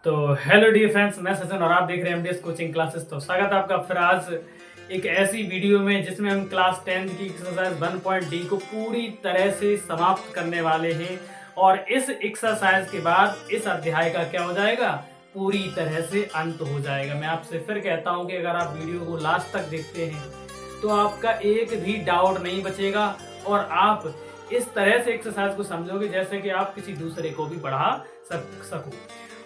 तो hello dear friends, मैं सचिन और आप देख रहे हैं एमडीएस कोचिंग क्लासेस। तो स्वागत है आपका फिर आज एक ऐसी वीडियो में जिसमें हम क्लास 10 की एक्सरसाइज 1.डी को पूरी तरह से समाप्त करने वाले हैं। और इस एक्सरसाइज के बाद इस अध्याय का क्या हो जाएगा, पूरी तरह से अंत हो जाएगा। मैं आपसे फिर कहता हूं कि अगर आप वीडियो को लास्ट तक देखते हैं तो आपका एक भी डाउट नहीं बचेगा और आप इस तरह से एक्सरसाइज को समझोगे जैसे कि आप किसी दूसरे को भी पढ़ा सको।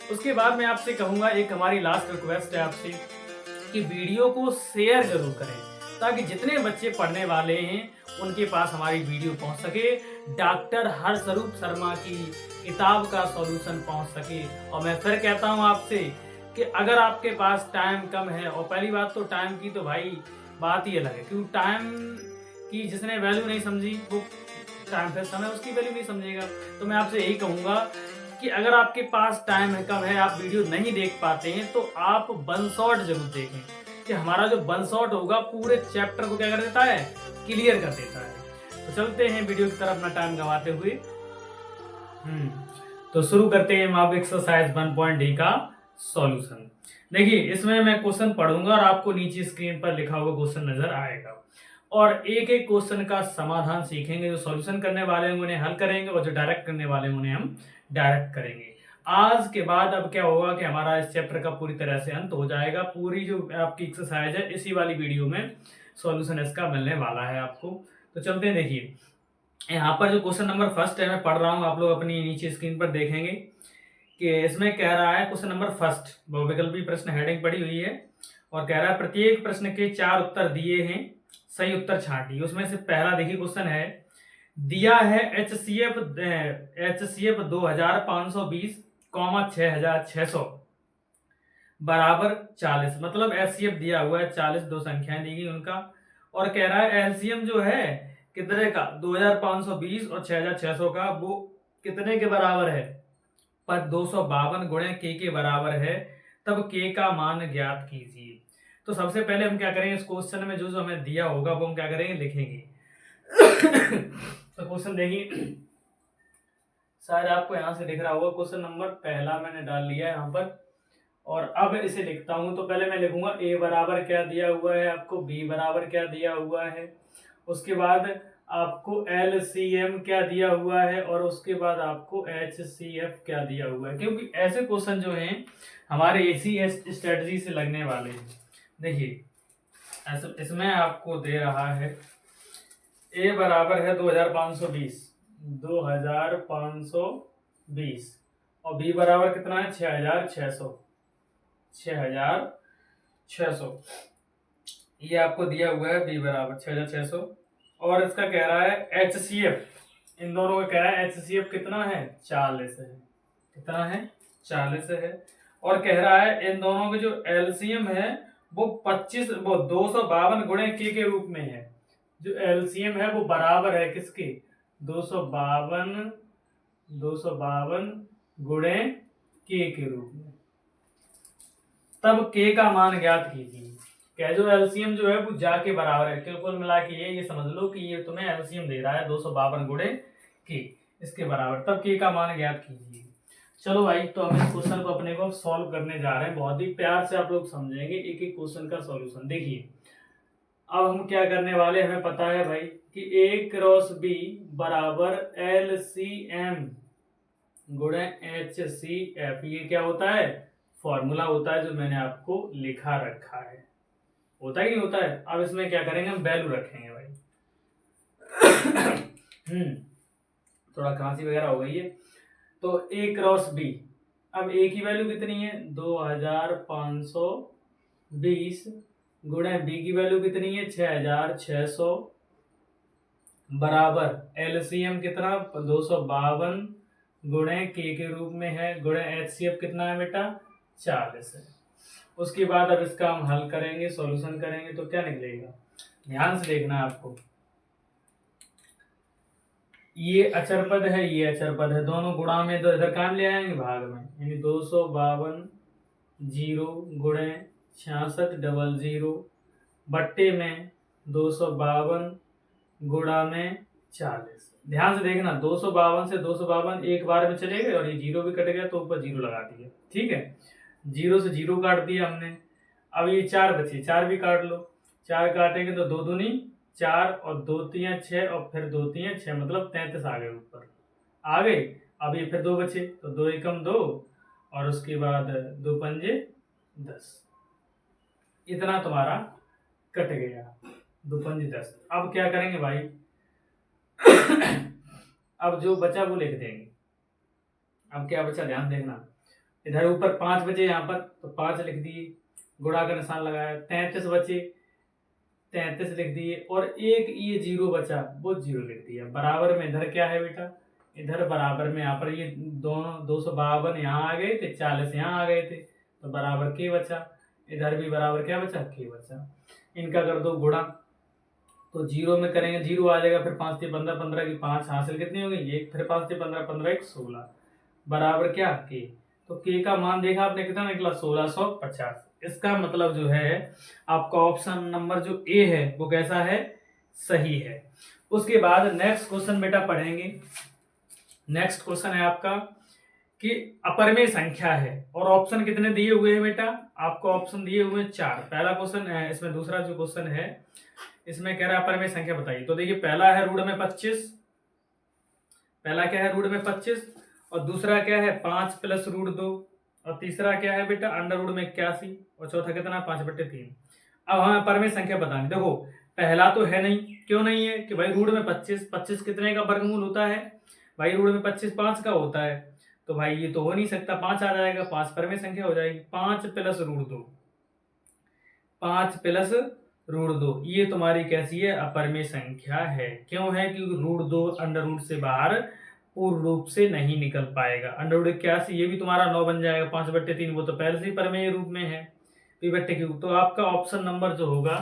उसके बाद मैं आपसे कहूंगा, एक हमारी लास्ट रिक्वेस्ट है आपसे कि वीडियो को शेयर जरूर करें ताकि जितने बच्चे पढ़ने वाले हैं उनके पास हमारी वीडियो पहुंच सके, डॉक्टर हर्षरूप शर्मा की किताब का सॉल्यूशन पहुंच सके। और मैं फिर कहता हूं आपसे कि अगर आपके पास टाइम कम है, और पहली बात तो टाइम की तो भाई बात ही अलग है, क्योंकि टाइम की जिसने वैल्यू नहीं समझी वो टाइम फिर समय उसकी वैल्यू नहीं समझेगा। तो मैं आपसे यही कहूंगा कि अगर आपके पास टाइम है कम है, आप वीडियो नहीं देख पाते हैं, तो आप वन शॉट जरूर देखें कि हमारा जो वन शॉट होगा पूरे चैप्टर को क्या कर देता है, क्लियर कर देता है। तो चलते हैं वीडियो की तरफ ना टाइम गवाते हुए। तो शुरू करते हैं हम आप एक्सरसाइज 1.डी का सॉल्यूशन। देखिए, इसमें मैं क्वेश्चन पढ़ूंगा और आपको नीचे स्क्रीन पर लिखा हुआ क्वेश्चन नजर आएगा और एक एक क्वेश्चन का समाधान सीखेंगे। जो सॉल्यूशन करने वाले हैं उन्हें हल करेंगे और जो डायरेक्ट करने वाले हैं उन्हें हम डायरेक्ट करेंगे। आज के बाद अब क्या होगा कि हमारा इस चैप्टर का पूरी तरह से अंत हो जाएगा। पूरी जो आपकी एक्सरसाइज है इसी वाली वीडियो में सॉल्यूशन इसका मिलने वाला है आपको। तो चलते हैं। देखिए, यहाँ पर जो क्वेश्चन नंबर फर्स्ट है मैं पढ़ रहा हूँ, आप लोग अपनी नीचे स्क्रीन पर देखेंगे कि इसमें कह रहा है क्वेश्चन नंबर फर्स्ट, बहुविकल्पी प्रश्न हेडिंग पड़ी हुई है और कह रहा है प्रत्येक प्रश्न के 4 उत्तर दिए हैं, सही उत्तर छांटिए। उसमें से पहला देखिए क्वेश्चन है, दिया है HCF 2520, 6600 बराबर 40। मतलब HCF दिया हुआ है 40, दो संख्याएं दी गई उनका, और कह रहा है एलसीएम जो है कितने का, 2520 और 6600 का, वो कितने के बराबर है, पर 252 गुणे के बराबर है, तब के का मान ज्ञात कीजिए। तो सबसे पहले हम क्या करेंगे, इस क्वेश्चन में जो जो हमें दिया होगा वो हम क्या करेंगे, लिखेंगे। तो क्वेश्चन देखिए, शायद आपको यहां से दिख रहा होगा, क्वेश्चन नंबर पहला मैंने डाल लिया है यहाँ पर और अब इसे लिखता हूं। तो पहले मैं लिखूंगा ए बराबर क्या दिया हुआ है आपको, बी बराबर क्या दिया हुआ है, उसके बाद आपको LCM क्या दिया हुआ है और उसके बाद आपको HCF क्या दिया हुआ है, क्योंकि ऐसे क्वेश्चन जो हैं हमारे इसी स्ट्रेटजी से लगने वाले हैं। देखिए, इसमें आपको दे रहा है ए बराबर है 2520 और बी बराबर कितना है, 6600। ये आपको दिया हुआ है बी बराबर 6600 और इसका कह रहा है HCF, इन दोनों का कह रहा है HCF कितना है, 40 है। कितना है, 40 है। और कह रहा है इन दोनों के जो LCM है वो 252 गुणे के रूप में है। जो LCM है वो बराबर है किसके, 252 गुणे के रूप में, तब के का मान ज्ञात कीजिए। क्या जो एलसीएम जो है वो जाके बराबर है, कुल मिला के ये समझ लो कि ये तुम्हें एलसीएम दे रहा है 252 गुणे के, इसके बराबर, तब के का मान ज्ञात कीजिए। चलो भाई, तो हम इस क्वेश्चन को अपने को सॉल्व करने जा रहे हैं। बहुत ही प्यार से आप लोग समझेंगे एक एक क्वेश्चन का सॉल्यूशन। देखिए, अब हम क्या करने वाले, हमें पता है भाई कि A क्रॉस B बराबर LCM गुणे HCF, ये क्या होता है, फॉर्मूला होता है जो मैंने आपको लिखा रखा है। होता ही नहीं होता है। अब इसमें क्या करेंगे, हम वैल्यू रखेंगे भाई। थोड़ा खांसी वगैरह हो गई है। तो A क्रॉस B, अब A की वैल्यू कितनी है, 2520 गुणे B की वैल्यू कितनी है, 6600 बराबर LCM कितना, 252 गुणे के रूप में है, गुणे HCF कितना है बेटा, 40 है। उसके बाद अब इसका हम हल करेंगे, सॉल्यूशन करेंगे, तो क्या निकलेगा, ध्यान से देखना आपको। ये अचर पद है, ये अचर पद है, दोनों गुणा में तो इधर काम ले आएंगे भाग में, यानी 252 जीरो गुणे 6600 बट्टे में 252 गुणा में 40। ध्यान से देखना, 252 से 252 एक बार में चले गए और ये जीरो भी कट गया तो ऊपर जीरो लगा दिया, ठीक है। जीरो से जीरो काट दिया हमने। अब ये 4 बचे, 4 भी काट लो। 4 काटेंगे तो 2 दूनी 4 और 2 तियां 6 और फिर 2 तियां 6, मतलब 33 आ गए ऊपर, आ गए। अब ये फिर 2 बचे तो 2 एकम 2 और उसके बाद 2 पंजे 10, इतना तुम्हारा कट गया, 2 पंजे 10। अब क्या करेंगे भाई अब जो बचा वो लिख देंगे। अब क्या बचा ध्यान देखना, इधर ऊपर 5 बचे, यहाँ पर तो 5 लिख दिए, गुणा का निशान लगाया। 33 बचे, 33 लिख दिए, और एक ये 0 बचा वो 0 लिख दिया। बराबर में इधर क्या है बेटा, इधर बराबर में यहाँ पर ये दोनों 252 यहाँ आ गए थे, 40 यहाँ आ गए थे, तो बराबर के बचा। इधर भी बराबर क्या बचा, के बचा। इनका कर दो गुणा, तो 0 में करेंगे 0 आ जाएगा, फिर 5 से 15, 15 की 5 हासिल कितनी होगी 1, फिर 5 से 15, 15 1 16, बराबर क्या के। तो के का मान देखा आपने कितना निकला 1650। इसका मतलब जो है आपका ऑप्शन नंबर जो ए है वो कैसा है, सही है। उसके बाद नेक्स्ट क्वेश्चन बेटा पढ़ेंगे। नेक्स्ट क्वेश्चन है आपका कि अपरमेय संख्या है और ऑप्शन कितने दिए हुए हैं बेटा, आपको ऑप्शन दिए हुए हैं 4। पहला क्वेश्चन है, इसमें दूसरा जो क्वेश्चन है इसमें कह रहा है अपरमेय संख्या बताइए। तो देखिए पहला है रूट में 25, पहला क्या है रूट में 25, और दूसरा क्या है 5 प्लस रूट 2, और तीसरा क्या है बेटा अंडर रूट में 81, और चौथा कितना 5/3। अब हमें अपरमेय संख्या बतानी। देखो पहला तो है नहीं, क्यों नहीं है कि भाई रूट में 25, 25 कितने का वर्गमूल होता है भाई, रूट में 25 5 का होता है, तो भाई ये तो हो नहीं सकता, 5 आ जाएगा, 5 परमेय संख्या हो जाएगी। 5 प्लस रूट 2, 5 प्लस रूट 2 ये तुम्हारी कैसी है, अपरमेय संख्या है। क्यों है, क्योंकि रूट 2 अंडर रूट से बाहर पूर्ण रूप से नहीं निकल पाएगा। अंडर रूट 81 ये भी तुम्हारा 9 बन जाएगा, 5/3 वो तो पहले से ही परमेय रूप में है, p/q। तो आपका ऑप्शन नंबर जो होगा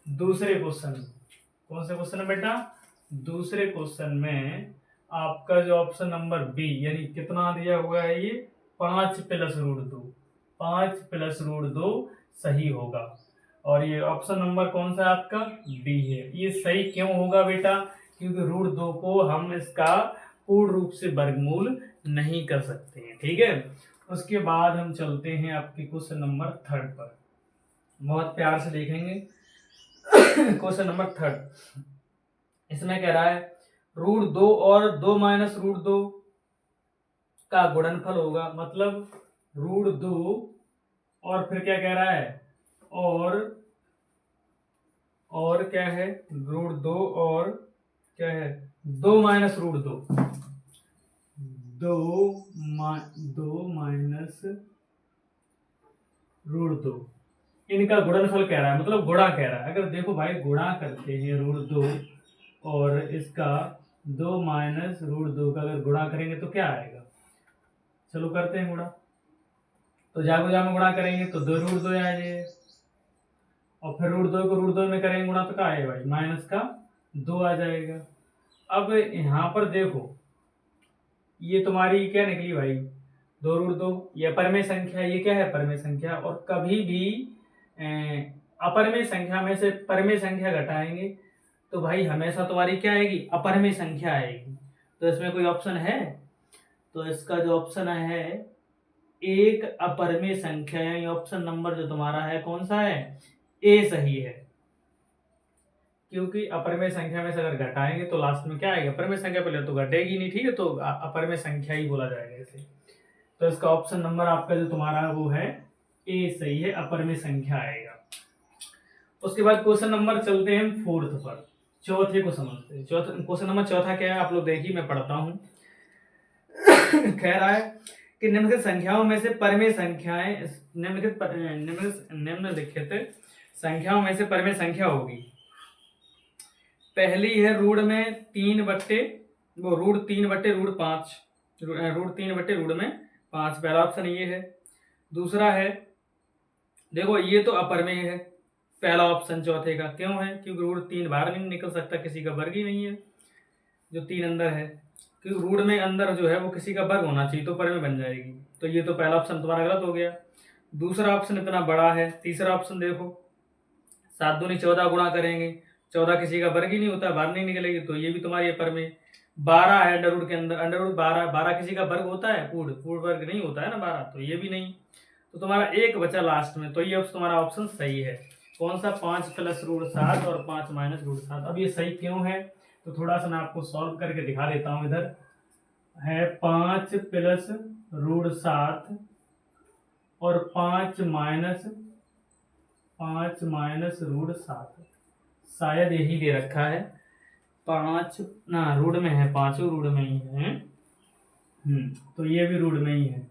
दूसरे क्वेश्चन में, कौन से क्वेश्चन है बेटा, दूसरे क्वेश्चन में आपका जो ऑप्शन नंबर बी, यानी कितना दिया हुआ है ये 5 प्लस रूट 2, 5 प्लस रूट 2 सही होगा। और ये ऑप्शन नंबर कौन सा आपका, बी है। ये सही क्यों होगा बेटा, क्योंकि रूट 2 को हम इसका पूर्ण रूप से वर्गमूल नहीं कर सकते हैं, ठीक है। उसके बाद हम चलते हैं आपके क्वेश्चन नंबर 3 पर, बहुत प्यार से देखेंगे। क्वेश्चन नंबर 3 इसमें कह रहा है रूट 2 और 2 माइनस रूट 2 का गुणनफल होगा, मतलब रूट 2 और फिर क्या कह रहा है, और क्या है रूट 2 और क्या है 2 माइनस रूट 2, 2 माइनस रूट 2 इनका गुणनफल कह रहा है, मतलब गुणा कह रहा है। अगर देखो भाई गुणा करते हैं रूट 2 और इसका 2 माइनस रूट 2 का अगर गुणा करेंगे तो क्या आएगा, चलो करते हैं गुणा। तो जागो जाम गुणा करेंगे तो 2 रूट 2 आ जाएगा, और फिर रूट 2 को रूट 2 में करेंगे गुणा तो क्या आएगा भाई माइनस का 2 आ जाएगा। अब यहाँ पर देखो ये तुम्हारी क्या निकली भाई 2 रूट 2, ये अपरमेय संख्या, ये क्या है परमेय संख्या। और कभी भी अपरमेय संख्या में से परमेय संख्या घटाएंगे तो भाई हमेशा तुम्हारी क्या आएगी, अपरमेय संख्या आएगी। तो इसमें कोई ऑप्शन है, तो इसका जो ऑप्शन है एक अपरमेय संख्या, यानी ऑप्शन नंबर जो तुम्हारा है कौन सा है, ए सही है। क्योंकि अपरमेय संख्या में से अगर घटाएंगे तो लास्ट में क्या आएगा, अपरमेय संख्या पहले तो घटेगी नहीं, ठीक है, तो अपरमेय संख्या ही बोला जाएगा इसे। तो इसका ऑप्शन नंबर आपका जो तुम्हारा वो है ए सही है, अपरमेय संख्या आएगा। उसके बाद क्वेश्चन नंबर चलते हैं 4 पर, चौथे को समझते हैं। क्वेश्चन नंबर 4 क्या है आप लोग देखिए, मैं पढ़ता हूं। कह रहा है कि निम्नलिखित संख्याओं में से परमेय संख्याएं, निम्नलिखित संख्याओं में से परमेय संख्या होगी। पहली है रूट में 3/5, रूट 5, रूट 3/रूट में 5, पहला ऑप्शन ये है। दूसरा है देखो ये तो अपरमेय है, पहला ऑप्शन चौथे का। क्यों है, क्योंकि रूट 3 बाहर नहीं निकल सकता, किसी का वर्ग ही नहीं है जो 3 अंदर है, क्योंकि रूट में अंदर जो है वो किसी का वर्ग होना चाहिए तो परमेय बन जाएगी। तो ये तो पहला ऑप्शन तुम्हारा गलत हो गया। दूसरा ऑप्शन इतना बड़ा है। तीसरा ऑप्शन देखो 7 दूनी 14 गुणा करेंगे, 14 किसी का वर्ग ही नहीं होता, बाहर नहीं निकलेगी, तो ये भी तुम्हारी परमेय। 12 है अंडर रूट के अंदर, अंडर रूट 12 किसी का वर्ग होता है, पूर्ण वर्ग नहीं होता है ना 12, तो ये भी नहीं। तो तुम्हारा एक बचा लास्ट में, तो ये तुम्हारा ऑप्शन सही है। कौन सा? 5 + √7 और 5 - √7। अब ये सही क्यों है तो थोड़ा सा मैं आपको सॉल्व करके दिखा देता हूँ। इधर है 5 + √7 और 5 -√7, शायद यही दे रखा है। 5 ना रूट में है, पांचों रूट में ही है। तो ये भी रूट में ही है।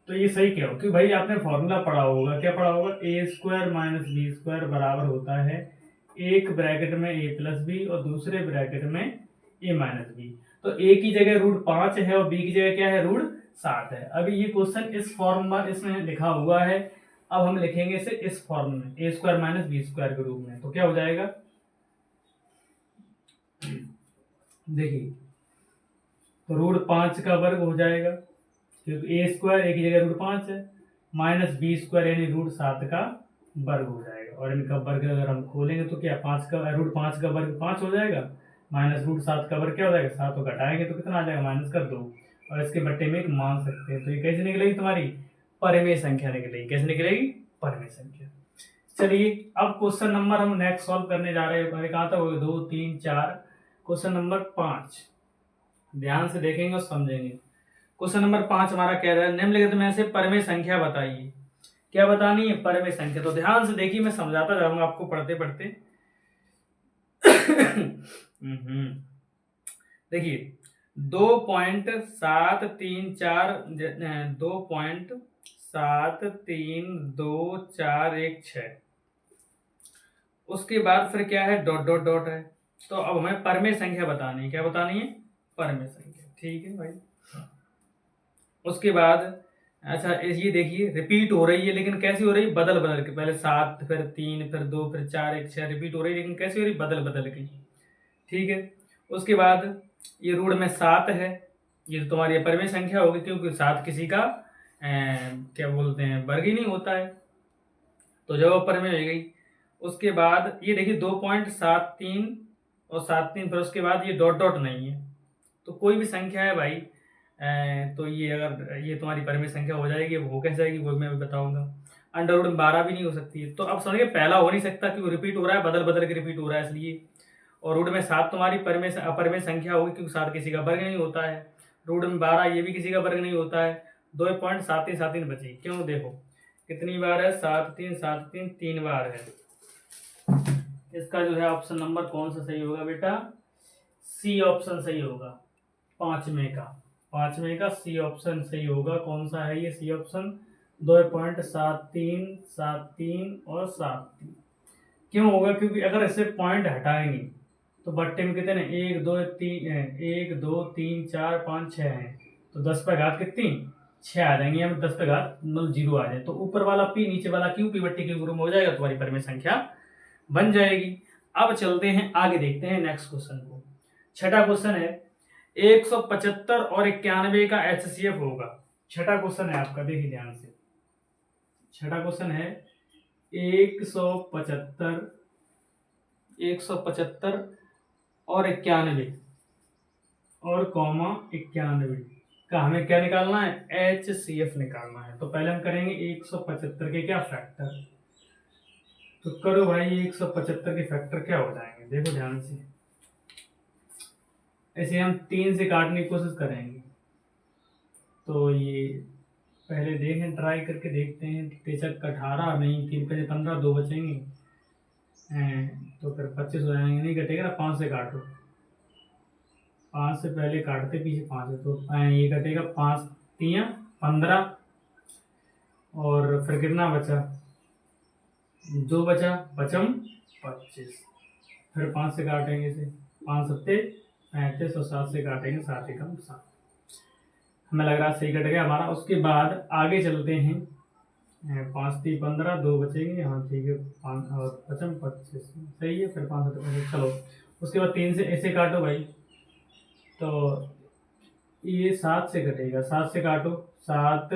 तो ये सही क्या हो कि भाई आपने फॉर्मूला पढ़ा होगा, क्या पढ़ा होगा? a² - b² बराबर होता है एक ब्रैकेट में a + b और दूसरे ब्रैकेट में a - b। तो a की जगह √5 है और b की जगह क्या है? √7 है। अभी ये क्वेश्चन इस फॉर्म में इसमें लिखा हुआ है। अब हम लिखेंगे इसे इस फॉर्म में a² - b² के रूप में। तो क्या हो जाएगा? देखिए, तो √5 का वर्ग हो जाएगा क्योंकि a² एक की जगह √5 है, -b² यानी √7 का वर्ग हो जाएगा। और इनका वर्ग अगर हम खोलेंगे तो क्या? √5 का वर्ग 5 हो जाएगा, -√7 का वर्ग क्या हो जाएगा? 7 को घटाएंगे तो कितना आ जाएगा? -2। और इसके बट्टे में एक मान सकते हैं। तो ये कैसे निकलेगी? तुम्हारी परिमेय संख्या निकलेगी। कैसे निकलेगी? परिमेय संख्या। चलिए अब क्वेश्चन नंबर हम नेक्स्ट सॉल्व करने जा रहे हैं। कहाँ तक हो गए? 2 3 4। क्वेश्चन नंबर 5 ध्यान से देखेंगे और समझेंगे। क्वेश्चन नंबर 5 हमारा कह रहा है निम्नलिखित में से परिमेय संख्या बताइए। क्या बतानी है? परिमेय संख्या। तो ध्यान से देखिए, मैं समझाता जाऊंगा आपको पढ़ते पढ़ते। देखिए 2.73241 उसके बाद फिर क्या है? डॉट डॉट डॉट है। तो अब हमें परिमेय संख्या बतानी है। क्या बतानी है? परिमेय संख्या। ठीक है भाई। उसके बाद अच्छा ये देखिए रिपीट हो रही है, लेकिन कैसी हो रही है? बदल बदल के। पहले 7 फिर 3 फिर 2 फिर 4 1 6 रिपीट हो रही है, लेकिन कैसी हो रही? बदल बदल के। ठीक है। उसके बाद ये रूट में 7 है, ये तो तुम्हारी परिमेय संख्या होगी क्योंकि 7 किसी का क्या बोलते हैं? वर्ग ही नहीं होता है, तो जवाब परिमेय हो गई। उसके बाद ये देखिए 2.73 और 73 फिर उसके बाद ये डॉट डॉट नहीं है, तो कोई भी संख्या है भाई तो ये अगर ये तुम्हारी परिमेय संख्या हो जाएगी। वो कैसे जाएगी वो मैं भी बताऊंगा। अंडर रूट में 12 भी नहीं हो सकती है। तो अब समझिए पहला हो नहीं सकता क्योंकि रिपीट हो रहा है, बदल बदल के रिपीट हो रहा है इसलिए। और रूट में 7 तुम्हारी अपरिमेय संख्या होगी क्योंकि 7 किसी का वर्ग नहीं होता है। रूट में 12 ये भी किसी का वर्ग नहीं होता है। 2.7373 बची। क्यों? देखो कितनी बार है? 7373 3 बार है। इसका जो है ऑप्शन नंबर कौन सा सही होगा बेटा? सी ऑप्शन सही होगा। पांचवें का सी ऑप्शन सही होगा। कौन सा है ये सी ऑप्शन? 2.7373 और 73। क्यों होगा? क्योंकि अगर इससे पॉइंट हटाएंगे तो बट्टे में कितने? 1 2 3 4 5 6 है। तो 10 पे घात कितनी? 6 आ जाएंगे। या 10 पे घात 0 आ जाए तो ऊपर वाला पी नीचे वाला क्यू पी बट्टे के गुरु में हो जाएगा, तुम्हारी परिमेय संख्या बन जाएगी। अब चलते हैं आगे, देखते हैं नेक्स्ट क्वेश्चन को। छठा क्वेश्चन है 175 और 91 का HCF होगा। छठा क्वेश्चन है आपका, देखिए ध्यान से। छठा क्वेश्चन है 175 और 91 और कॉमा 91 का हमें क्या निकालना है? HCF निकालना है। तो पहले हम करेंगे 175 के क्या फैक्टर। तो करो भाई 175 के फैक्टर क्या हो जाएंगे? देखो ध्यान से, ऐसे हम 3 से काटने की कोशिश करेंगे। तो ये पहले देखें, ट्राई करके देखते हैं। 3 × 18 नहीं, 3 × 15 2 बचेंगे तो फिर 25 हो जाएंगे। नहीं कटेगा ना, 5 से काटो। 5 से पहले काटते पीछे 5 है तो ये कटेगा। 5 3 15 और फिर कितना बचा? 2 बचा, बचम 25। फिर 5 से काटेंगे इसे, 5 7 35 और 7 से काटेंगे 7 एकम 7। हमें लग रहा है सही कट गया हमारा। उसके बाद आगे चलते हैं। 5 3 15 2 बचेंगे। हाँ ठीक है, 5 और बचम 25 सही है। फिर 5 7 25 चलो। उसके बाद 3 से ऐसे काटो भाई, तो ये 7 से कटेगा। 7 से काटो, 7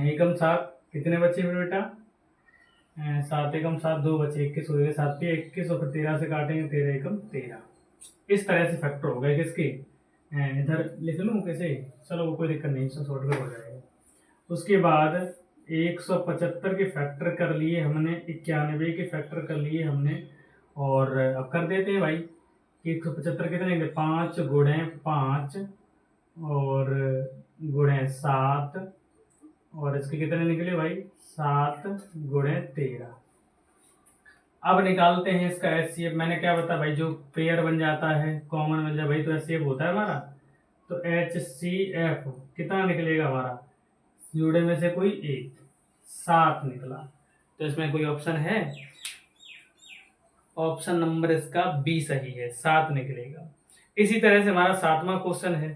एकम 7 कितने बचे फिर बेटा? 7 एकम 7 2 बचे, 21 हो गए। 7 पे 21 और फिर 13 से काटेंगे, 13 एकम 13। इस तरह से फैक्टर हो गए किसके? इधर लिख लूँ कैसे? चलो वो कोई दिक्कत नहीं, इसमें शॉर्टकट हो जाएगा। उसके बाद 175 के फैक्टर कर लिए हमने, 91 के फैक्टर कर लिए हमने, और अब कर देते हैं भाई कि 175 कितने होंगे, 5 गुणे 5 और गुणे 7, और इसके कितने निकले भाई, 7 गुणे 13। अब निकालते हैं इसका HCF। मैंने क्या बताया भाई, जो पेयर बन जाता है कॉमन मिल जाए भाई तो HCF होता है हमारा। तो HCF कितना निकलेगा हमारा, जुड़े में से कोई एक, 7 निकला। तो इसमें कोई ऑप्शन है, ऑप्शन नंबर इसका बी सही है, 7 निकलेगा। इसी तरह से हमारा 7वां क्वेश्चन है।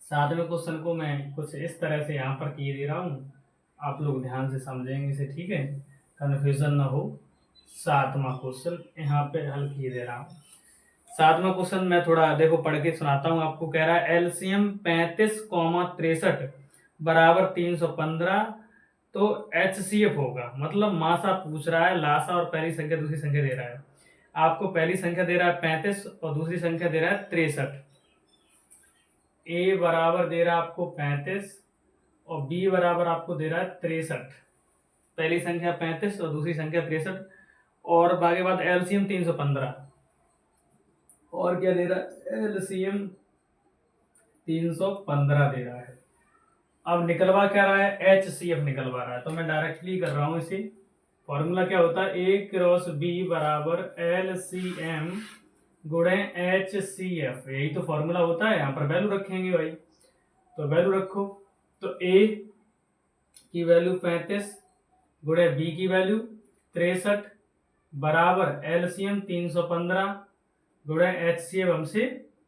7वें क्वेश्चन को मैं कुछ इस तरह से यहाँ पर किए दे रहा हूँ, आप लोग ध्यान से समझेंगे इसे, ठीक है, कन्फ्यूजन ना हो। 7वां क्वेश्चन यहाँ पे हल किए दे रहा हूँ। 7वां क्वेश्चन मैं थोड़ा देखो पढ़ के सुनाता हूँ आपको। कह रहा है एलसीएम 35,63 बराबर 315, तो HCF होगा, मतलब मासा पूछ रहा है, लासा और पहली संख्या दूसरी संख्या दे रहा है। आपको पहली संख्या दे रहा है 35 और दूसरी संख्या दे रहा है 63। ए बराबर दे रहा है आपको 35 और बी बराबर आपको दे रहा है 63। पहली संख्या 35 और दूसरी संख्या 63, और बाकी बात एलसीएम 315, और क्या दे रहा है, एलसीएम 315 दे रहा है। अब निकलवा क्या रहा है, HCF निकलवा रहा है। तो मैं डायरेक्टली कर रहा हूं इसे। फॉर्मूला क्या होता है, A क्रॉस B बराबर LCM गुणे HCF, यही तो फॉर्मूला होता है। यहाँ पर वैल्यू रखेंगे भाई, तो वैल्यू रखो। तो A की वैल्यू 35 गुणे B की वैल्यू 63 बराबर LCM 315 गुणे HCF हमसे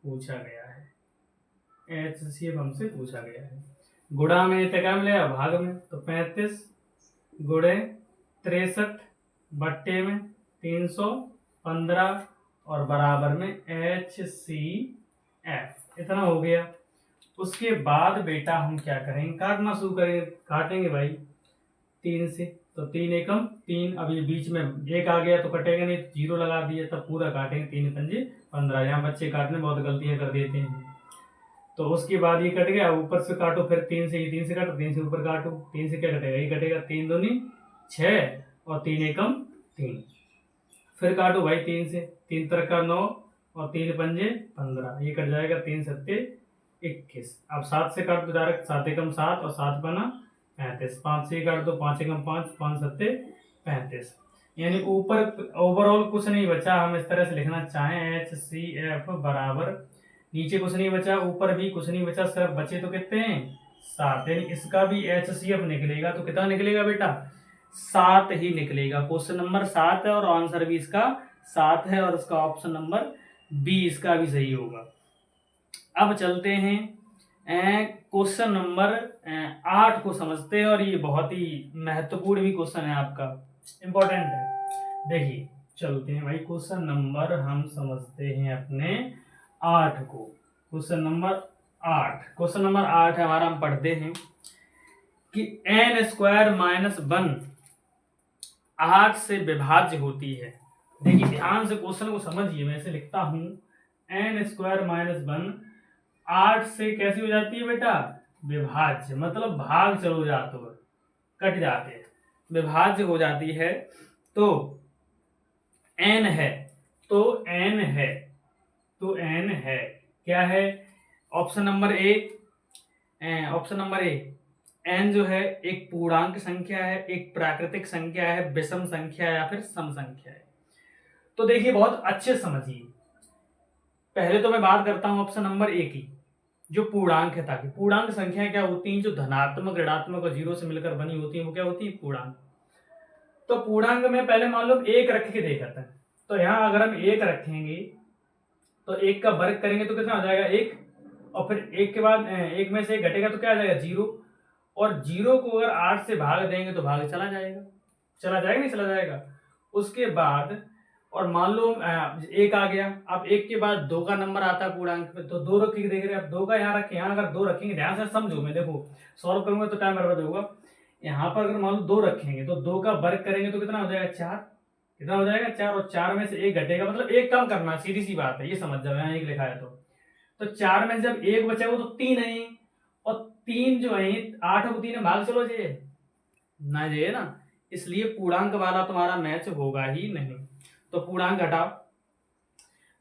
पूछा गया है। HCF हमसे पूछा गया है। गुणा में क्या मिलेगा, भाग में, तो 35 गुणे 63 बट्टे में 315 और बराबर में HCF, इतना हो गया। उसके बाद बेटा हम क्या करेंगे, काटना शुरू करेंगे। काटेंगे भाई 3 से, तो 3 एकम 3, अब ये बीच में 1 आ गया तो कटेगा नहीं, तो 0 लगा दिया, तब पूरा काटेंगे। 3 पंजे 15। यहाँ बच्चे काटने बहुत गलतियां कर देते हैं। तो उसके बाद ये कट गया, ऊपर से काटो, फिर 3 से, ये 3 से काटो, 3 से ऊपर काटो, 3 से क्या कटेगा, ये कटेगा, 3 दूनी 6 और 3 एकम 3। फिर काटो भाई 3 से, 3 तरका 9 और 3 पंजे 15, ये कट जाएगा, 3 सत्ते 21। अब 7 से काट दो डायरेक्ट, 7 एकम 7 और 7 बना 35। 5 से काट दो, 5 एकम 5, 5 सत्ते 35। यानी ऊपर ओवरऑल कुछ नहीं बचा। हम इस तरह से लिखना चाहें, HCF बराबर, नीचे कुछ नहीं बचा, ऊपर भी कुछ नहीं बचा, सिर्फ बचे तो कितने हैं, 7। यानी इसका भी HCF निकलेगा, तो कितना निकलेगा बेटा, 7 ही निकलेगा। क्वेश्चन नंबर 7 है और आंसर भी इसका 7 है, और इसका ऑप्शन नंबर बी इसका भी सही होगा। अब चलते हैं क्वेश्चन नंबर 8 को समझते हैं, और ये बहुत ही महत्वपूर्ण भी क्वेश्चन है, आपका इंपॉर्टेंट है। देखिए चलते हैं भाई, क्वेश्चन नंबर हम समझते हैं अपने 8 को। क्वेश्चन नंबर 8 है हमारा। हम पढ़ते हैं कि n² माइनस 1 8 से विभाज्य होती है। देखिए ध्यान से क्वेश्चन को समझिए, मैं इसे लिखता हूं, n² माइनस 1 8 से कैसी हो जाती है बेटा, विभाज्य, मतलब भाग चलो जाते हो, कट जाते हैं, विभाज्य हो जाती है। तो n है, तो n है, तो n है, क्या है, ऑप्शन नंबर ए, n जो है एक पूर्णांक संख्या है, एक प्राकृतिक संख्या है, विषम संख्या है, या फिर सम संख्या है। तो देखिए बहुत अच्छे समझिए। पहले तो मैं बात करता हूं ऑप्शन नंबर ए की, जो पूर्णांक है, ताकि पूर्णांक संख्या क्या होती हैं, जो धनात्मक, ऋणात्मक और 0 से मिलकर बनी होती है, वो क्या होती है, पूर्णांक। तो पूर्णांक में पहले मान लो 1 रख के देखते हैं। तो यहाँ अगर हम 1 रखेंगे तो 1 का वर्ग करेंगे तो कितना हो जाएगा, 1, और फिर 1 के बाद 1 में से 1 घटेगा तो क्या आ जाएगा, 0, और 0 को अगर 8 से भाग देंगे तो भाग चला जाएगा, नहीं चला जाएगा। उसके बाद और मान लो 1 आ गया, अब 1 के बाद 2 का नंबर आता है पूर्णांक में, तो 2 रख के देख रहे हैं। अब 2 का यहाँ रखें, यहाँ अगर 2 रखेंगे, ध्यान से समझो, मैं देखो सॉल्व करूंगा तो टाइम बर्बाद होगा। यहाँ पर अगर मान लो 2 रखेंगे तो 2 का वर्ग करेंगे तो कितना हो जाएगा, 4, कितना हो जाएगा, 4, और 4 में से 1 घटेगा, मतलब 1 कम करना, सीधी सी बात है, ये समझ जाओ, यहाँ 1 लिखा है तो 4 में से जब 1 बचेगा तो 3 है, और 3 जो है 8 को 3 में भाग चलो जे ना जे ना, इसलिए पूर्णांक वाला तुम्हारा मैच होगा ही नहीं। तो पूर्णांक हटाओ।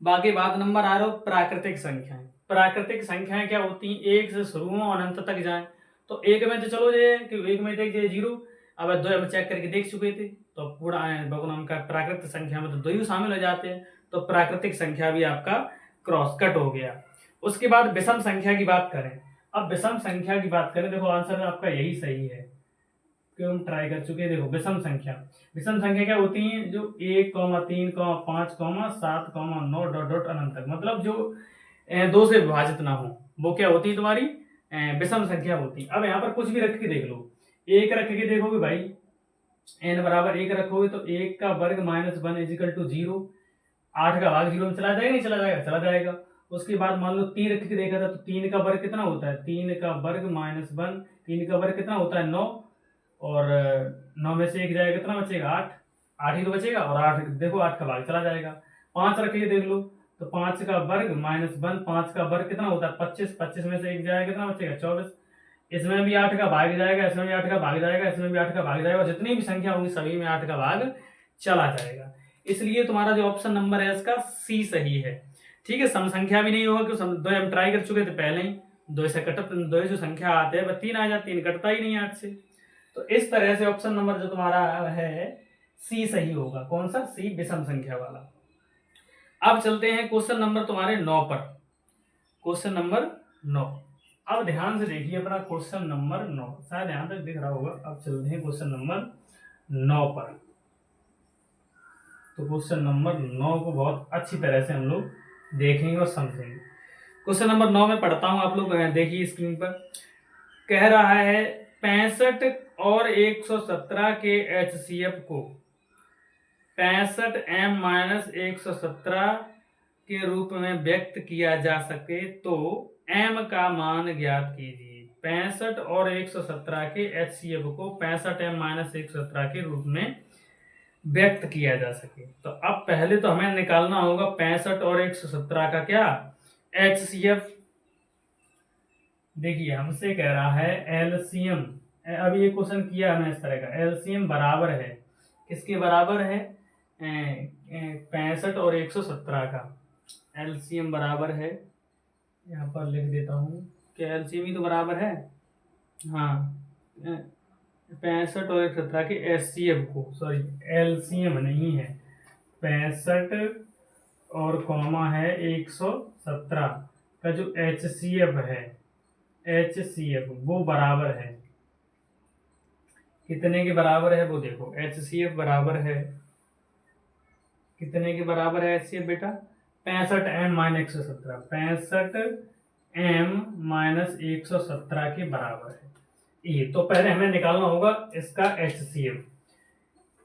बाकी बात नंबर आ रहा हो प्राकृतिक संख्याएं। प्राकृतिक संख्याएं क्या होती हैं? एक से शुरू हो और अनंत तक जाएं। तो एक में तो चलो जे कि एक में देख जे 0, अब 2 में चेक करके देख चुके थे, तो पूरा भगवान का प्राकृतिक संख्या में तो 2 ही शामिल हो जाते हैं, तो प्राकृतिक संख्या भी आपका क्रॉस कट हो गया। उसके बाद विषम संख्या की बात करें। अब विषम संख्या की बात करें, देखो आंसर आपका यही सही है क्यों हम ट्राई कर चुके हैं। देखो विषम संख्या, विषम संख्या क्या होती है? जो 1, 3, 5, 7, 9 डॉट डॉट अनंत तक, मतलब जो 2 से विभाजित ना हो, वो क्या होती है तुम्हारी? विषम संख्या होती है। अब यहाँ पर कुछ भी रख के देख लो, 1 रख के देखोगे भाई, n बराबर 1 रखोगे तो 1 का वर्ग माइनस 1 इजिकल टू 0, 8 का भाग 0 में चला जाएगा, नहीं चला जाएगा? चला जाएगा। उसके बाद मान लो 3 रख के देखा था, तो 3 का वर्ग कितना होता है? 3 का वर्ग माइनस 1, 3 का वर्ग कितना होता है? 9, और 9 में से 1 जाएगा, कितना बचेगा? 8, 8 ही तो बचेगा, और 8 देखो 8 का भाग चला जाएगा। 5 रख के देख लो, तो 5 का वर्ग माइनस 1, 5 का वर्ग कितना होता है? 25, 25 में से 1 जाएगा, कितना बचेगा? 24। इसमें भी 8 का भाग जाएगा, इसमें भी 8 का भाग जाएगा, इसमें भी 8 का भाग जाएगा, जितनी भी संख्या होगी सभी में 8 का भाग चला जाएगा। इसलिए तुम्हारा जो ऑप्शन नंबर है इसका सी सही है। ठीक है, सम संख्या भी नहीं होगा क्योंकि 2 हम ट्राई कर चुके थे पहले ही, 2 से कट 2 जो संख्या आते हैं 3 आ जाती, 3 कटता ही नहीं 8 से। तो इस तरह से ऑप्शन नंबर जो तुम्हारा है सी सही होगा। कौन सा? सी, विषम संख्या वाला। अब चलते हैं क्वेश्चन नंबर तुम्हारे 9 पर। क्वेश्चन नंबर 9, अब ध्यान से देखिए अपना क्वेश्चन नंबर 9, शायद यहां तक दिख रहा होगा। अब चलते हैं क्वेश्चन नंबर 9 पर। तो क्वेश्चन नंबर 9 को बहुत अच्छी तरह से हम लोग देखेंगे और समझेंगे। क्वेश्चन नंबर 9 में पढ़ता हूं, आप लोग देखिए स्क्रीन पर। कह रहा है 65 और 117 के HCF को 65 m माइनस 117 के रूप में व्यक्त किया जा सके तो m का मान ज्ञात कीजिए। 65 और 117 के HCF को 65 m माइनस 117 के रूप में व्यक्त किया जा सके। तो अब पहले तो हमें निकालना होगा 65 और 117 का क्या HCF। देखिए हमसे कह रहा है एलसीएम, अभी ये क्वेश्चन किया हमें इस तरह का, एलसीएम बराबर है किसके? बराबर है 65 और 117 का। एलसीएम बराबर है, यहाँ पर लिख देता हूँ, क्या एलसीएम ही तो बराबर है, हाँ 65 और 117 के एचसीएफ को, सॉरी एलसीएम नहीं है, 65 और कॉमा है 117 का जो एचसीएफ है, एचसीएफ वो बराबर है, कितने के बराबर है वो देखो। एचसीएफ बराबर है, कितने के बराबर है एचसीएफ बेटा? 65 m माइनस 117, 65 m माइनस 117 के बराबर है ये। तो पहले हमें निकालना होगा इसका एचसीएफ,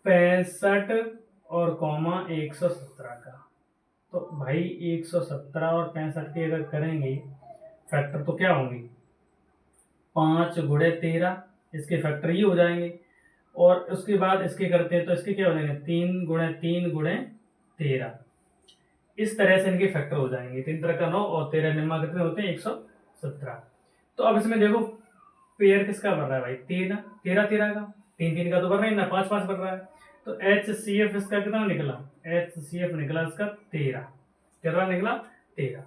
65 और कॉमा 117 का। तो भाई 117 और 65 के अगर करेंगे फैक्टर तो क्या होंगे? 5 गुणे 13, इसके फैक्टर ही हो जाएंगे। और उसके बाद इसके करते हैं तो इसके क्या हो जाएंगे? 3 गुणे 3 गुणे 13, इस तरह से इनके फैक्टर हो जाएंगे। 3 तरह का 9 और 13 निम्मा कितने होते हैं? 117। तो अब इसमें देखो पेयर किसका बन रहा है भाई? 13 13 का, 3 3 का तो बन रहा है ना, 5 5 बन रहा है। तो HCF इसका कितना निकला? HCF निकला इसका 13, कितना निकला? 13।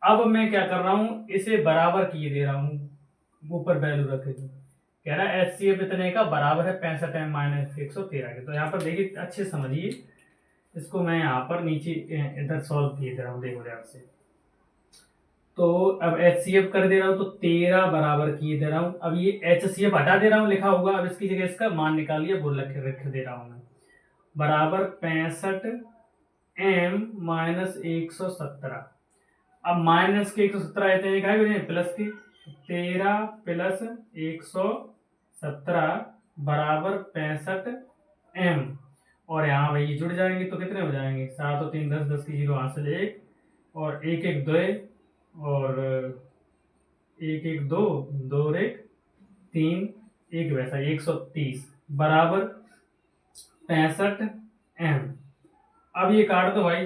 अब मैं क्या कर रहा हूं, इसे बराबर किए दे रहा हूं, ऊपर वैल्यू रखे थे। कह रहा है HCF इतने का बराबर है 65 m माइनस 113 के। तो यहाँ पर देखिए अच्छे समझिए इसको, मैं यहाँ पर नीचे इधर सॉल्व किए दे रहा हूँ, देखो ध्यान से। तो अब HCF कर दे रहा हूँ तो 13 बराबर किए दे रहा हूँ। अब ये HCF हटा दे रहा हूँ, लिखा होगा, अब इसकी जगह इसका मान निकालिए, वो रख दे रहा हूँ मैं, बराबर 65 m माइनस 117। अब माइनस के 117 आते हैं प्लस के, 13 प्लस 117 बराबर 65 m, और यहाँ भाई ये जुड़ जाएंगे तो कितने हो जाएंगे? 7 और 3 10, 10 की 0 हासिल 1, और 1 1 2, और 1 1 2, 2 और 1 3, 1 वैसा 130 बराबर 65 m। अब ये काट दो भाई,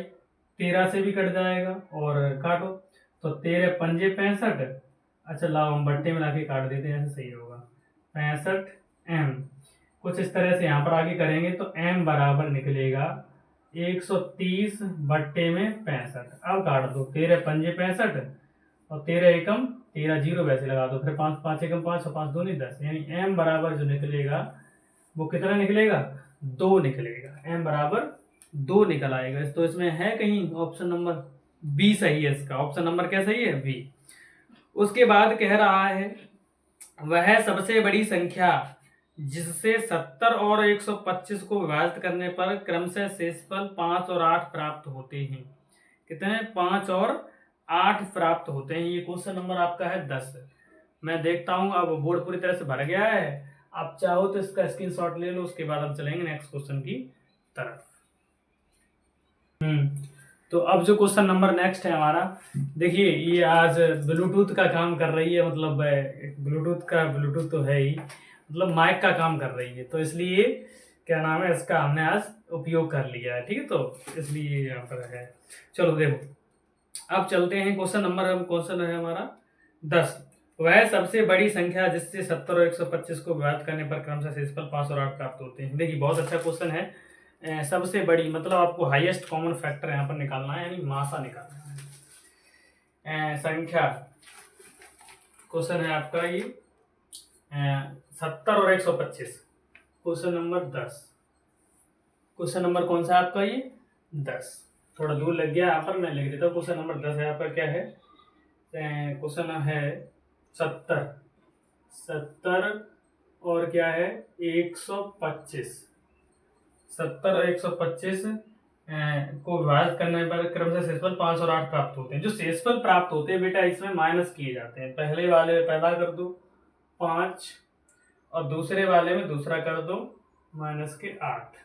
13 से भी कट जाएगा और काटो, तो 13 पंजे 65, अच्छा लाओ हम बट्टे में लाके काट देते हैं, ऐसे सही होगा। 65m कुछ इस तरह से यहाँ पर आगे करेंगे तो m बराबर निकलेगा 130 बट्टे में 65। अब काट दो, 13 पंजे 65 और 13 एकम 13, जीरो वैसे लगा दो, फिर 5 5 एकम 5 और 5 दूनी 10, यानी m बराबर जो निकलेगा वो कितना निकलेगा, 2 निकलेगा। m बराबर 2 निकल आएगा। तो इसमें है कहीं ऑप्शन नंबर बी सही है, इसका ऑप्शन नंबर क्या सही है, बी। उसके बाद कह रहा है वह सबसे बड़ी संख्या जिससे 70 और 125 को विभाजित करने पर क्रमशः शेषफल 5 और 8 प्राप्त होते हैं। कितने, 5 और 8 प्राप्त होते हैं। ये क्वेश्चन नंबर आपका है 10। मैं देखता हूं अब बोर्ड पूरी तरह से भर गया है, आप चाहो तो इसका स्क्रीनशॉट ले लो, उसके बाद हम चलेंगे नेक्स्ट क्वेश्चन की तरफ। तो अब जो क्वेश्चन नंबर नेक्स्ट है हमारा, देखिए ये आज ब्लूटूथ का काम कर रही है, मतलब ब्लूटूथ तो है ही, मतलब माइक का काम कर रही है, तो इसलिए क्या नाम है इसका हमने आज उपयोग कर लिया है, ठीक है, तो इसलिए यहाँ पर है। चलो देखो अब चलते हैं क्वेश्चन नंबर, अब क्वेश्चन है हमारा 10। वह सबसे बड़ी संख्या जिससे 70 और 125 को विभाजित करने पर क्रमशः शेषफल 5 और 8 प्राप्त होते हैं। देखिए बहुत अच्छा क्वेश्चन है। सबसे बड़ी मतलब आपको हाईएस्ट कॉमन फैक्टर यहाँ पर निकालना है, यानी मासा निकालना है। संख्या क्वेश्चन है आपका ये 70 और 125, क्वेश्चन नंबर 10। क्वेश्चन नंबर कौन सा है आपका ये 10, थोड़ा दूर लग गया यहाँ पर, मैं लिख देता हूँ। क्वेश्चन नंबर 10 है आपका, क्या है क्वेश्चन है 70 और क्या है 125। 70 और 125 को विभाजित करने पर क्रमशः शेषफल 5 और 8 प्राप्त होते हैं। जो शेषफल प्राप्त होते हैं बेटा इसमें माइनस किए जाते हैं। पहले वाले पहला कर दो 5 और दूसरे वाले में दूसरा कर दो माइनस के 8,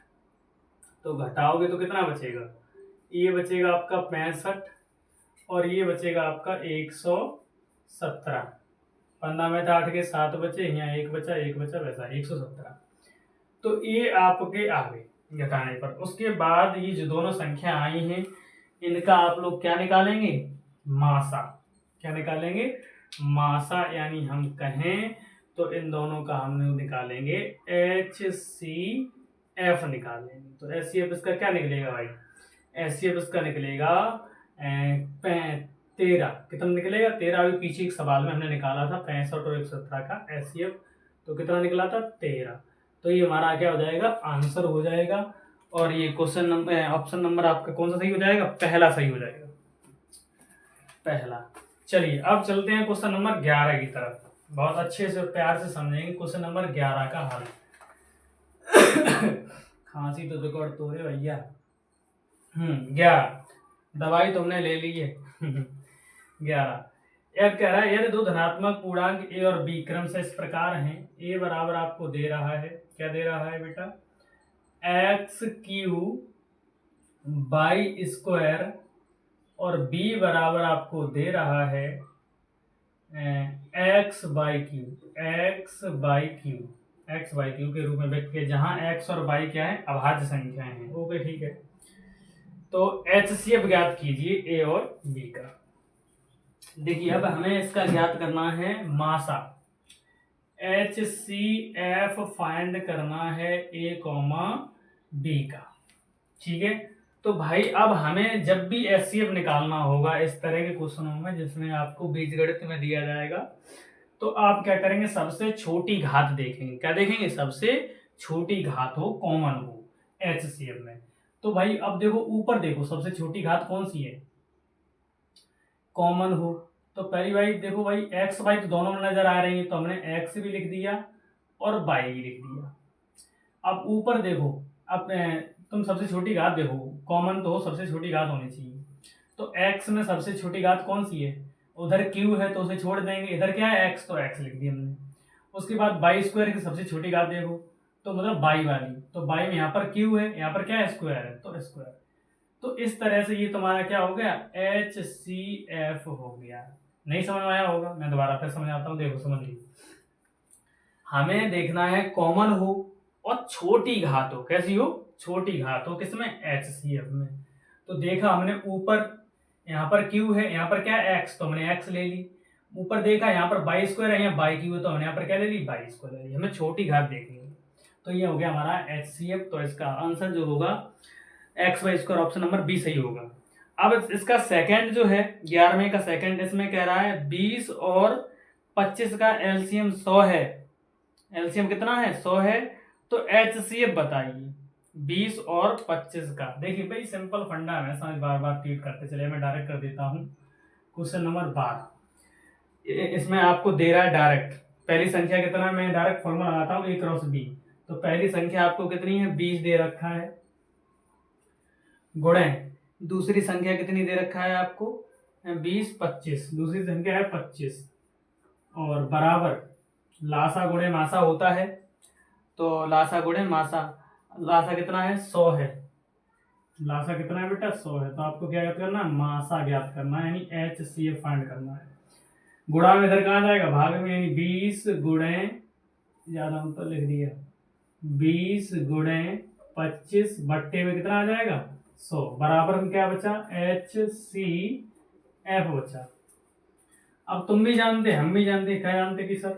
तो घटाओगे तो कितना बचेगा, ये बचेगा आपका 65 और ये बचेगा आपका 117। 15 में था 8 के 7 बचे, यहाँ 1 बचा वैसा 117। तो ये आपके आ गए घटाने पर। उसके बाद ये जो दोनों संख्या आई हैं इनका आप लोग क्या निकालेंगे, मासा। क्या निकालेंगे, मासा, यानी हम कहें तो इन दोनों का हम लोग निकालेंगे HCF निकालेंगे। तो HCF इसका क्या निकलेगा भाई, HCF इसका निकलेगा 13। कितना निकलेगा 13, अभी पीछे एक सवाल में हमने निकाला था 65 और 117 का HCF, तो कितना निकला था 13। तो ये हमारा क्या हो जाएगा, आंसर हो जाएगा। और ये क्वेश्चन नंबर ऑप्शन नंबर आपका कौन सा सही हो जाएगा, पहला सही हो जाएगा, पहला। चलिए अब चलते हैं क्वेश्चन नंबर 11 की तरफ। बहुत अच्छे से प्यार से समझेंगे क्वेश्चन नंबर 11 का हल। खांसी तो रिकॉर्ड तो रे भैया। 11 दवाई तुमने ले ली है। 11 यह कह रहा है यदि दो धनात्मक पूर्णांक ए और बी क्रम से इस प्रकार हैं, ए बराबर आपको दे रहा है, क्या दे रहा है बेटा, x³ बाई स्क्वायर, और बी बराबर आपको दे रहा है x/3 के रूप में व्यक्त किया, जहां x और y क्या है, अभाज्य संख्याएं हैं। ओके ठीक है, तो HCF ज्ञात कीजिए ए और बी का। देखिए अब हमें इसका ज्ञात करना है मासा, HCF फाइंड करना है ए कॉमा बी का, ठीक है। तो भाई अब हमें जब भी HCF निकालना होगा इस तरह के क्वेश्चनों में जिसमें आपको बीजगणित में दिया जाएगा, तो आप क्या करेंगे, सबसे छोटी घात देखेंगे। क्या देखेंगे, सबसे छोटी घात हो, कॉमन हो HCF में। तो भाई अब देखो ऊपर देखो सबसे छोटी घात कौन सी है, कॉमन हो। तो पहली भाई देखो भाई x y तो दोनों में नजर आ रही है, तो हमने x भी लिख दिया और y भी लिख दिया। अब ऊपर देखो, अब तुम सबसे छोटी घात देखो, कॉमन तो सबसे छोटी घात होनी चाहिए। तो x में सबसे छोटी घात कौन सी है, उधर q है तो उसे छोड़ देंगे, इधर क्या है x, तो x लिख दिया हमने। उसके बाद बाई स्क्वायर की सबसे छोटी घात देखो, तो मतलब बाई वाली, तो बाई में यहाँ पर q है, यहाँ पर क्या है, स्क्वायर है, तो स्क्वायर। तो इस तरह से ये तुम्हारा क्या हो गया, HCF हो गया। नहीं समझ में आया होगा, मैं दोबारा फिर समझाता हूँ, देखो समझ लीजिए। हमें देखना है कॉमन हो और छोटी घात हो, कैसी हो, छोटी घात हो, किसमें, HCF में। तो देखा हमने ऊपर यहाँ पर Q है, यहाँ पर क्या है x, तो हमने x ले ली। ऊपर देखा यहाँ पर बाई स्क्वायर है, यहाँ बाई क्यू है, तो हमने यहाँ पर क्या ले ली, बाई स्क्वायर ले ली। हमें छोटी घात देखनी है, तो ये हो गया हमारा HCF। तो इसका आंसर जो होगा XY² ऑप्शन नंबर बी सही होगा। अब इसका सेकंड जो है 11वें का सेकंड, इसमें कह रहा है 20 और 25 का LCM 100 है। LCM कितना है, 100 है। तो HCF बताइए 20 और 25 का। देखिए भाई सिंपल फंडा है, समझ बार बार ट्रीट करते चले, मैं डायरेक्ट कर देता हूँ। क्वेश्चन नंबर 12 इसमें आपको दे रहा है डायरेक्ट पहली संख्या कितना, मैं डायरेक्ट फॉर्मूला लगाता हूँ A क्रॉस B। तो पहली संख्या आपको कितनी है, 20 दे रखा है, गुणे दूसरी संख्या कितनी दे रखा है आपको 20 25, दूसरी संख्या है 25, और बराबर लासा गुणे मासा होता है। तो लासा गुणे मासा, लासा कितना है 100 है, लासा कितना है बेटा 100 है। तो आपको क्या ज्ञात करना है, मासा ज्ञात करना है, यानी HCF फाइंड करना है। गुणा में इधर कहाँ जाएगा, भाग में, यानी 20 गुणे, ज्यादा अंतर लिख दिया, 20 गुणे 25 बट्टे में कितना आ जाएगा 100, बराबर में क्या बचा HCF बचा। अब तुम भी जानते, हम भी जानते, क्या जानते कि सर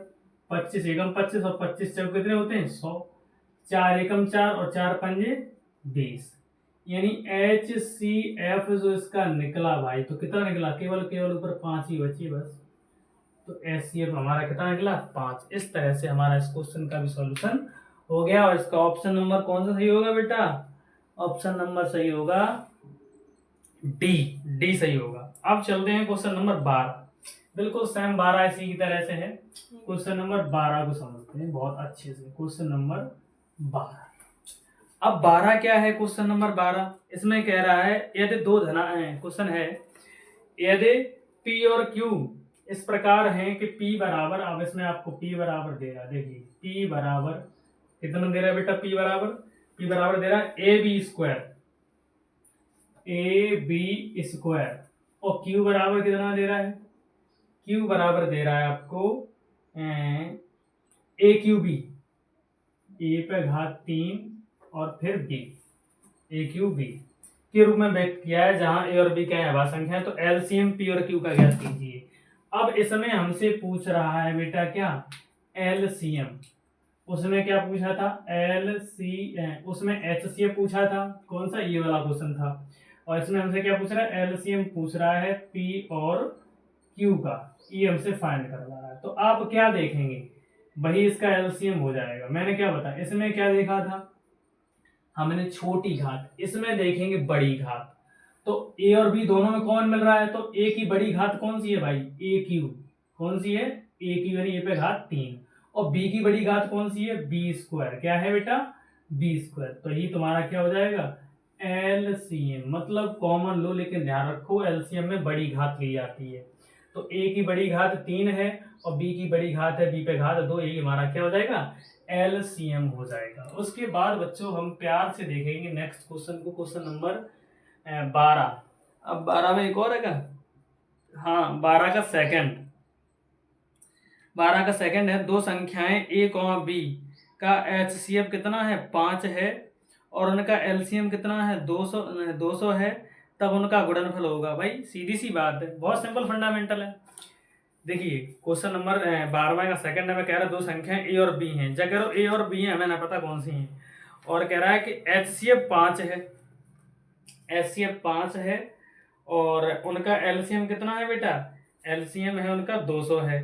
25 एकम 25 और 25 चौक कितने होते हैं 100, 4 एकम 4 और 4 पंजे 20, यानी HCF जो इसका निकला भाई, तो कितना निकला, केवल ऊपर 5 ही बची बस। तो HCF हमारा कितना निकला 5। इस तरह से हमारा इस क्वेश्चन का भी सॉल्यूशन हो गया। और इसका ऑप्शन नंबर कौन सा सही होगा बेटा, ऑप्शन नंबर सही होगा डी सही होगा। अब चलते हैं क्वेश्चन नंबर 12, बिल्कुल सेम 12 इसी की तरह से है। क्वेश्चन नंबर 12 को समझते हैं बहुत अच्छे से। क्वेश्चन नंबर 12, अब 12 क्या है, क्वेश्चन नंबर 12 इसमें कह रहा है यदि दो धना क्वेश्चन है, यदि P और Q इस प्रकार है कि P बराबर, अब इसमें आपको P बराबर दे रहा है, देखिए P बराबर कितना दे रहा है बेटा, P बराबर दे रहा है AB स्क्वायर, और Q बराबर कितना दे रहा है, Q बराबर दे रहा है आपको AQB, A पे घात 3 और फिर B, AQB के रूप में व्यक्त किया है, जहां A और B क्या है अभाज्य संख्या है। तो LCM P और Q का ज्ञात कीजिए। अब इसमें हमसे पूछ रहा है बेटा क्या, LCM, उसमें क्या पूछा था LCM, उसमें HCF पूछा था, कौन सा, ये वाला क्वेश्चन था। और इसमें हमसे क्या पूछ रहा है, LCM पूछ रहा है P और Q का, ये हमसे फाइंड कर रहा है। तो आप क्या देखेंगे, वही इसका LCM हो जाएगा। मैंने क्या बताया, इसमें क्या देखा था हमने छोटी घात, इसमें देखेंगे बड़ी घात। तो A और B दोनों में कौन मिल रहा है, तो A की बड़ी घात कौन सी है भाई, AQ, कौन सी है AQ, यानी A पे घात 3, और B की बड़ी घात कौन सी है B स्क्वायर, क्या है बेटा B स्क्वायर। तो ये तुम्हारा क्या हो जाएगा LCM, मतलब कॉमन लो, लेकिन ध्यान रखो LCM में बड़ी घात ली जाती है। तो A की बड़ी घात 3 है और B की बड़ी घात है B पे घात 2, ये हमारा क्या हो जाएगा LCM हो जाएगा। उसके बाद बच्चों हम प्यार से देखेंगे नेक्स्ट क्वेश्चन को, क्वेश्चन नंबर 12। अब 12 में एक और है, हाँ 12 का सेकंड है, दो संख्याएं A और B का HCF कितना है 5 है, और उनका LCM कितना है 200 है, तब उनका गुणनफल होगा। भाई सीधी सी बात है, बहुत सिंपल फंडामेंटल है। देखिए क्वेश्चन नंबर 12 का सेकंड में कह रहा है दो संख्याएं A और B हैं, जब कह रहा A और B है हमें ना पता कौन सी हैं, और कह रहा है कि HCF 5 है, HCF 5 है, और उनका LCM कितना है बेटा, LCM है उनका 200 है,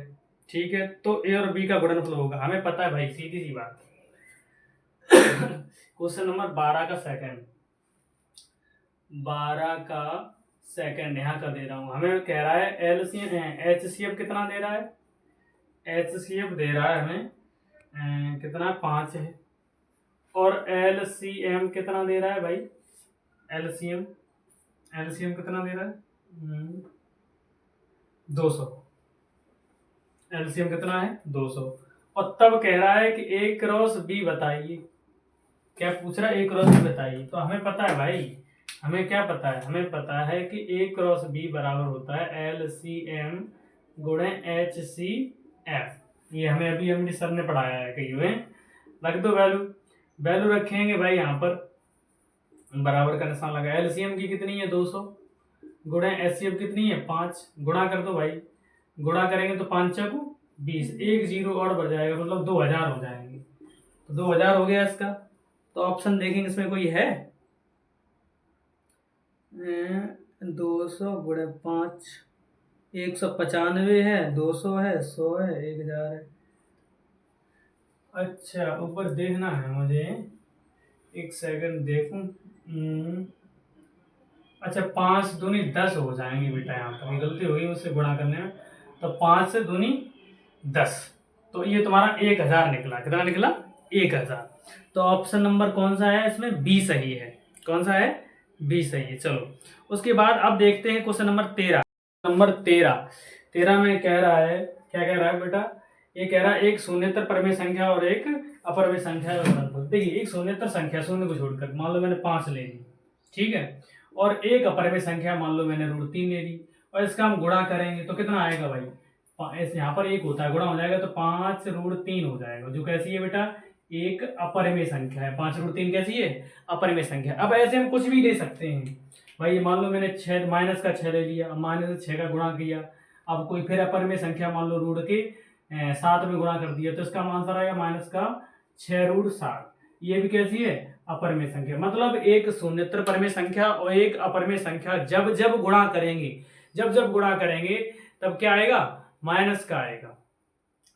ठीक है। तो A और B का गुणनफल होगा, हमें पता है भाई, सीधी सी बात। क्वेश्चन नंबर 12 का सेकंड यहाँ का दे रहा हूं, हमें कह रहा है HCF कितना दे रहा है, HCF दे रहा है हमें कितना 5 है, और LCM कितना दे रहा है भाई, LCM कितना दे रहा है 200, LCM कितना है 200, और तब कह रहा है कि A क्रॉस B बताइए, क्या पूछ रहा है A क्रॉस B बताइए। तो हमें पता है भाई, हमें क्या पता है, हमें पता है कि A क्रॉस B बराबर होता है LCM गुणे HCF, ये हमें अभी एमडी सर ने पढ़ाया है कहीं हुए। रख दो वैल्यू रखेंगे भाई, यहाँ पर बराबर का निशान लगा। LCM की कितनी है 200 गुणे HCF कितनी है 5, गुणा कर दो भाई, गुणा करेंगे तो 5 चौको 20, एक जीरो और बढ़ जाएगा, मतलब 2000 हो जाएंगे। तो 2000 हो गया इसका। तो ऑप्शन देखेंगे इसमें कोई है, 200 गुणे 5, 195 है, 200 है, 100 है, 1000 है। अच्छा ऊपर देखना है मुझे, एक सेकंड देखूं। अच्छा 5 दूनी 10 हो जाएंगे बेटा, यहाँ पर गलती हो गई मुझसे गुणा करने में। तो 5 से दूनी 10, तो ये तुम्हारा 1000 निकला। कितना निकला? 1000। तो ऑप्शन नंबर कौन सा है इसमें? बी सही है। कौन सा है? बी सही है। चलो उसके बाद अब देखते हैं क्वेश्चन नंबर 13। नंबर 13 में कह रहा है, क्या कह रहा है बेटा? ये कह रहा है एक शून्येतर परमेय संख्या और एक अपरमेय संख्या है घनफल। देखिए एक शून्येतर संख्या शून्य को छोड़कर, मान लो मैंने 5 ले ली, ठीक है, और एक अपरमेय संख्या मान लो मैंने √3 ले ली, और इसका हम गुणा करेंगे तो कितना आएगा भाई? यहाँ पर एक होता है, गुणा हो जाएगा तो 5√3 हो जाएगा, जो कैसी है बेटा? एक अपरिमेय संख्या है। 5√3 कैसी है? अपरिमेय संख्या। अब ऐसे हम कुछ भी ले सकते हैं भाई। मान लो मैंने 6 माइनस का 6 ले लिया, माइनस 6 का गुणा किया, अब कोई फिर अपरिमेय संख्या मान लो √7 में गुणा कर दिया, तो इसका आंसर आएगा माइनस का 6√7। ये भी कैसी है? अपरिमेय संख्या। मतलब एक शून्येतर परमेय संख्या और एक अपरिमेय संख्या जब जब गुणा करेंगे, जब जब गुणा करेंगे तब क्या आएगा? माइनस का आएगा।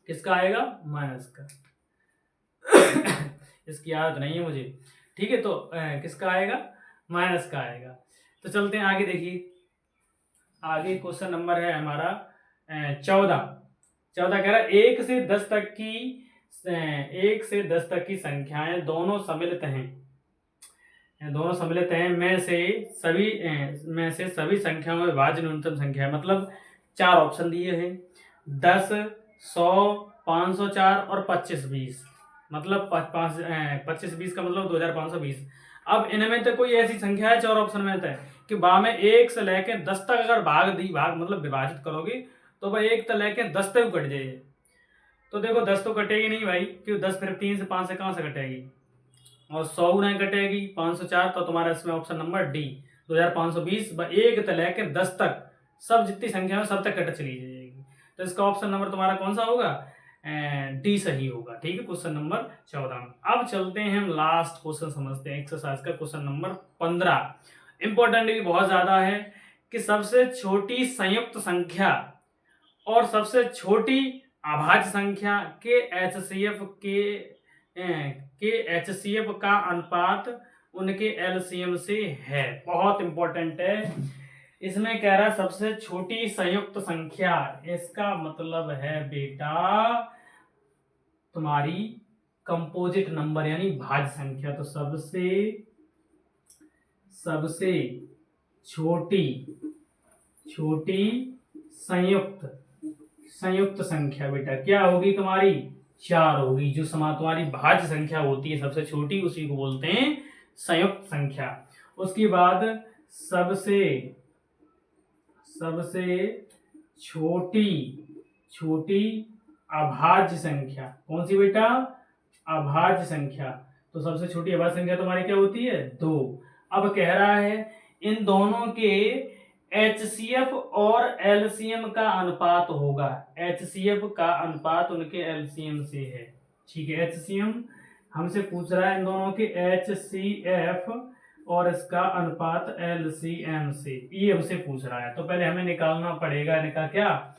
किसका आएगा? माइनस का। इसकी आदत नहीं है मुझे, ठीक है। तो किसका आएगा? माइनस का आएगा। तो चलते हैं आगे। देखिए आगे क्वेश्चन नंबर है हमारा 14 कह रहा है 1 से 10 तक की संख्याएं दोनों सम्मिलित हैं में से सभी संख्याओं में भाज्य न्यूनतम संख्या है। मतलब 4 ऑप्शन दिए हैं, 10, 100, 504 और 2520। मतलब 2520 का मतलब 2520। अब इनमें तो कोई ऐसी संख्या है 4 ऑप्शन में है कि बा में 1 से लेके 10 तक अगर भाग मतलब विभाजित करोगे तो वह 1 से लेके 10 तक कट जाएगी। तो देखो 10 तो कटेगी नहीं भाई, क्यों? 10 फिर 3 से 5 से कहां से कटेगी? और 100 नहीं कटेगी, 504। तो तुम्हारा इसमें ऑप्शन नंबर डी 2520 1 से लेकर 10 तक सब जितनी संख्या है सब तक कट चली जाएगी। तो इसका ऑप्शन नंबर तुम्हारा कौन सा होगा? डी सही होगा। ठीक है, क्वेश्चन नंबर 14 में। अब चलते हैं हम लास्ट क्वेश्चन समझते हैं एक्सरसाइज का, क्वेश्चन नंबर 15। इंपॉर्टेंट भी बहुत ज्यादा है कि सबसे छोटी संयुक्त संख्या और सबसे छोटी अभाज्य संख्या के एचसीएफ का अनुपात उनके एलसीएम से है। बहुत इंपॉर्टेंट है। इसमें कह रहा है सबसे छोटी संयुक्त संख्या, इसका मतलब है बेटा तुम्हारी कंपोजिट नंबर यानी भाज्य संख्या। तो सबसे छोटी संयुक्त संख्या बेटा क्या होगी तुम्हारी? 4 होगी। जो तुम्हारी भाज्य संख्या होती है सबसे छोटी, उसी को बोलते हैं संयुक्त संख्या। उसके बाद सबसे छोटी अभाज्य संख्या कौन सी बेटा? अभाज्य संख्या। तो सबसे छोटी अभाज्य संख्या तुम्हारी क्या होती है? 2। अब कह रहा है इन दोनों के एचसीएफ और एलसीएम का अनुपात होगा। एचसीएफ का अनुपात उनके एलसीएम से है। ठीक है, एचसीएम हमसे पूछ रहा है इन दोनों के एचसीएफ और इसका अनुपात एलसीएम से, ये हमसे पूछ रहा है। तो पहले हमें निकालना पड़ेगा इनका क्या?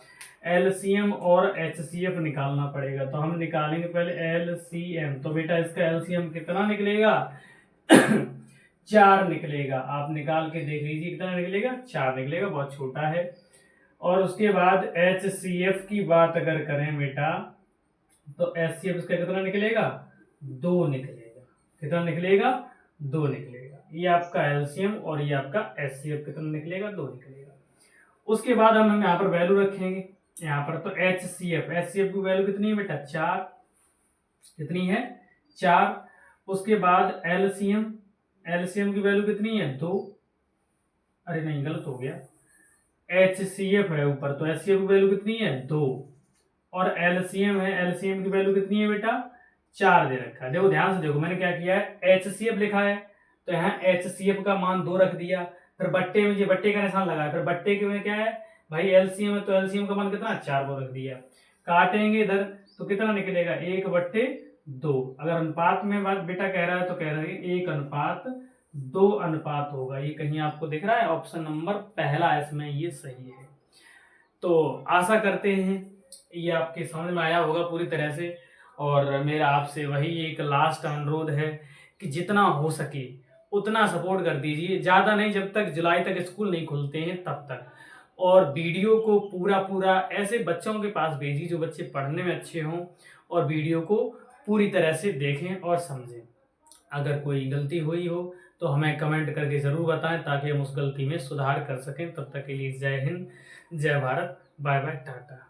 एलसीएम और एचसीएफ निकालना पड़ेगा। तो हम निकालेंगे पहले एलसीएम। तो बेटा इसका एलसीएम कितना निकलेगा? 4 निकलेगा। आप निकाल के देख लीजिए कितना निकलेगा? 4 निकलेगा, बहुत छोटा है। और उसके बाद एचसीएफ की बात अगर करें बेटा तो एचसीएफ इसका कितना निकलेगा? 2 निकलेगा। कितना निकलेगा? 2 निकलेगा। ये आपका एलसीएम और ये आपका एचसीएफ कितना निकलेगा? 2 निकलेगा। उसके बाद हम यहाँ पर वैल्यू रखेंगे यहाँ पर। तो एचसीएफ की वैल्यू कितनी है बेटा? 4। कितनी है? 4। उसके बाद एलसीएम की वैल्यू कितनी है? 2। अरे नहीं, गलत हो गया। एचसीएफ है ऊपर, तो एचसीएफ की वैल्यू कितनी है? 2। और एलसीएम है, एलसीएम की वैल्यू कितनी है बेटा? 4 दे रखा है। देखो ध्यान से देखो, मैंने क्या किया है, एचसीएफ लिखा है तो यहाँ एचसीएफ का मान 2 रख दिया, फिर बट्टे में बट्टे का निशान लगाया, फिर बट्टे के में क्या है? भाई एलसीएम है तो एलसीएम का मान कितना 4 को रख दिया, काटेंगे इधर तो कितना निकलेगा 1/2। अगर अनुपात में बात बेटा कह रहा है तो कह रहे हैं 1:2 अनुपात होगा। ये कहीं आपको दिख रहा है? ऑप्शन नंबर पहला इसमें ये सही है। तो आशा करते हैं ये आपके समझ में आया होगा पूरी तरह से। और मेरा आपसे वही एक लास्ट अनुरोध है कि जितना हो सके उतना सपोर्ट कर दीजिए, ज़्यादा नहीं, जब तक जुलाई तक स्कूल नहीं खुलते हैं तब तक। और वीडियो को पूरा पूरा ऐसे बच्चों के पास भेजिए जो बच्चे पढ़ने में अच्छे हों और वीडियो को पूरी तरह से देखें और समझें। अगर कोई गलती हुई हो तो हमें कमेंट करके ज़रूर बताएं ताकि हम उस गलती में सुधार कर सकें। तब तक के लिए जय हिंद, जय भारत, बाय बाय, टाटा।